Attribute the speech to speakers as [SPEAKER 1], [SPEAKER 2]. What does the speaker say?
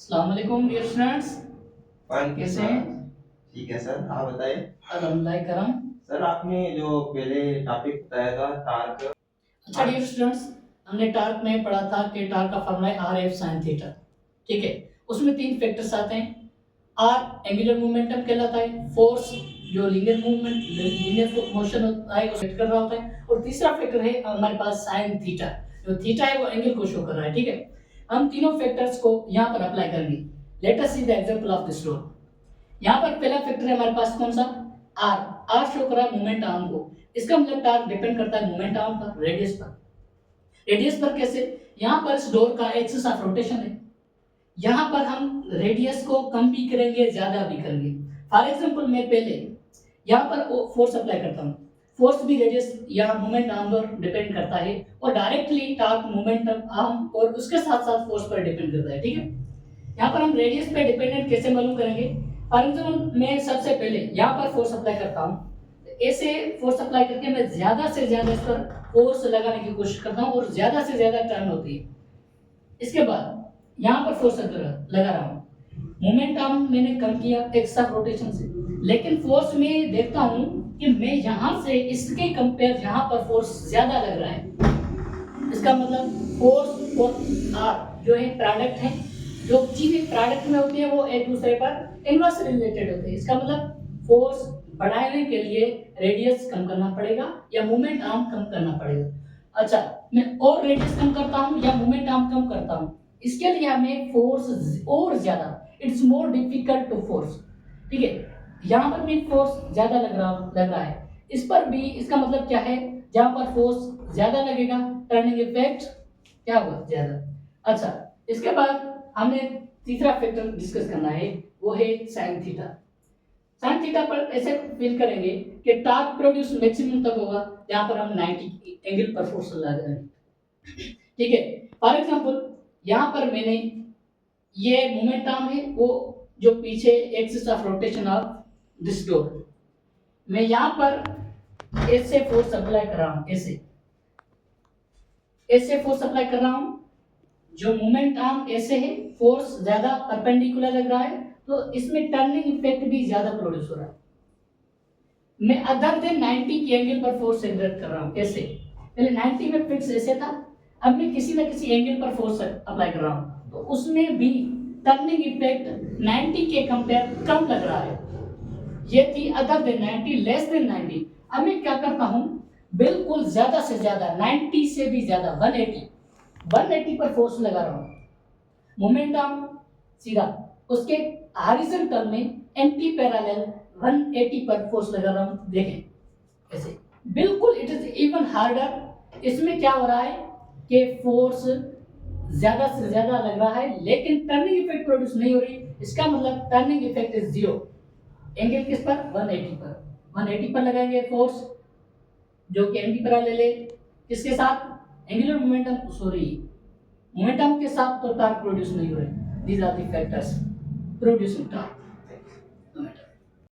[SPEAKER 1] अस्सलाम वालेकुम dear students,
[SPEAKER 2] वालेकुम
[SPEAKER 1] कैसे हैं?
[SPEAKER 2] सलाम। ठीक है सर, आप बताइए।
[SPEAKER 1] अल्हम्दुलिल्लाह करम।
[SPEAKER 2] सर आपने जो पहले टॉपिक बताया था टार्क।
[SPEAKER 1] अच्छा डियर स्टूडेंट्स, हमने टार्क में पढ़ा था कि टार्क का फॉर्मूला है आर एफ साइन थीटा। ठीक है, उसमें तीन फैक्टर्स आते हैं। आर एंगुलर मोमेंटम कहलाता है, फोर्स जो लीनियर मोशन होता है उसे कर रहा होता है, और तीसरा फैक्टर है हमारे पास साइन थीटा। जो थीटा है वो एंगल को शो कर रहा है। ठीक है, हम तीनों फैक्टर्स को यहाँ पर अप्लाई करेंगे। Let us see the example of this role. यहाँ पर पहला फैक्टर है हमारे पास कौन सा, आर। आर शो कर रहा है मोमेंट आर्म को। इसका मतलब टार्क डिपेंड करता है मोमेंट आर्म पर, रेडियस पर। रेडियस पर कैसे? यहाँ पर इस डोर का एक्सिस ऑफ रोटेशन है। यहाँ पर हम रेडियस को कम भी करेंगे, ज्यादा भी करेंगे। फॉर एग्जांपल मैं पहले यहाँ पर फोर्स अप्लाई करता हूँ। फोर्स भी रेडियस या मोमेंट आर्म पर डिपेंड करता है, और डायरेक्टली टार्क मोमेंट आर्म और उसके साथ साथ फोर्स पर डिपेंड करता है। ठीक है, यहाँ पर हम रेडियस पे डिपेंडेंट कैसे मालूम करेंगे? फॉर एग्जाम्पल मैं सबसे पहले यहाँ पर फोर्स अप्लाई करता हूँ। ऐसे फोर्स अप्लाई करके मैं ज्यादा से ज्यादा इस पर फोर्स लगाने की कोशिश करता हूँ, और ज्यादा से ज्यादा टर्न होती है। इसके बाद यहाँ पर फोर्स लगा रहा हूँ। मोमेंट आर्म मैंने कम किया एक्स्ट्रा रोटेशन से, लेकिन फोर्स में देखता हूँ कि मैं यहाँ से इसके कंपेयर यहाँ पर फोर्स ज्यादा लग रहा है। इसका मतलब फोर्स और आर जो है प्रोडक्ट है। जो चीजें प्रोडक्ट में होती है वो एक दूसरे पर इनवर्स रिलेटेड होते हैं। इसका मतलब फोर्स बढ़ाने के लिए रेडियस कम करना पड़ेगा या मोमेंट आर्म कम करना पड़ेगा। अच्छा, मैं और रेडियस कम करता हूँ या मोमेंट आर्म कम करता हूँ, इसके लिए हमें फोर्स और ज्यादा, it's more difficult to force. ठीक है, यहाँ पर भी फोर्स ज्यादा लग रहा है। इस पर भी इसका मतलब क्या है? जहाँ पर फोर्स ज्यादा लगेगा, टर्निंग इफेक्ट क्या होगा? ज्यादा। अच्छा, इसके बाद हमने तीसरा फैक्टर डिस्कस करना है, वो है साइन थीटा। साइन थीटा पर ऐसे फील करेंगे कि टार्क प्रोड्यूस मैक्सिमम तब होगा जहां पर हम 90 एंगल पर फोर्स लगा रहे हैं। ठीक है, फॉर एग्जांपल यहां पर मैंने ये मोमेंट आर्म है, वो जो पीछे axis of rotation of this door, मैं यहां पर ऐसे फोर्स अप्लाई कर रहा हूं, ऐसे फोर्स अप्लाई कर रहा हूं। जो मोमेंट आर्म ऐसे है, फोर्स ज्यादा परपेंडिकुलर लग रहा है, तो इसमें टर्निंग इफेक्ट भी ज्यादा प्रोड्यूस हो रहा है। मैं अदर देन 90 के एंगल पर फोर्स एक्सर्ट कर रहा हूं। ऐसे पहले 90 में फिक्स ऐसे था, अब मैं किसी ना किसी एंगल पर फोर्स अप्लाई कर रहा हूं, तो उसमें भी टर्निंग इफेक्ट 90 के कंपेयर कम लग रहा है। ये थी अदर देन 90, लेस देन 90। अब मैं क्या करता हूं, बिल्कुल ज्यादा से ज्यादा 90 से भी ज्यादा 180 पर फोर्स लगा रहा हूं। मोमेंट आर्म सीधा उसके हॉरिजॉन्टल में एंटी पैरेलल 180 पर फोर्स लगा रहा हूं। देखें ऐसे, बिल्कुल इट इज इवन हार्डर। इसमें क्या हो रहा है कि फोर्स ज्यादा से ज्यादा लग रहा है, लेकिन टर्निंग इफेक्ट प्रोड्यूस नहीं हो रही। इसका मतलब turning effect is zero. Angle किस पर? 180 पर। 180 पर लगाएंगे फोर्स जो कि एंटी पैरेलल है, किसके साथ? एंगुलर मोमेंटम, सॉरी मोमेंटम के साथ, तो टार्क प्रोड्यूस नहीं हो रहे। These are the factors producing torque.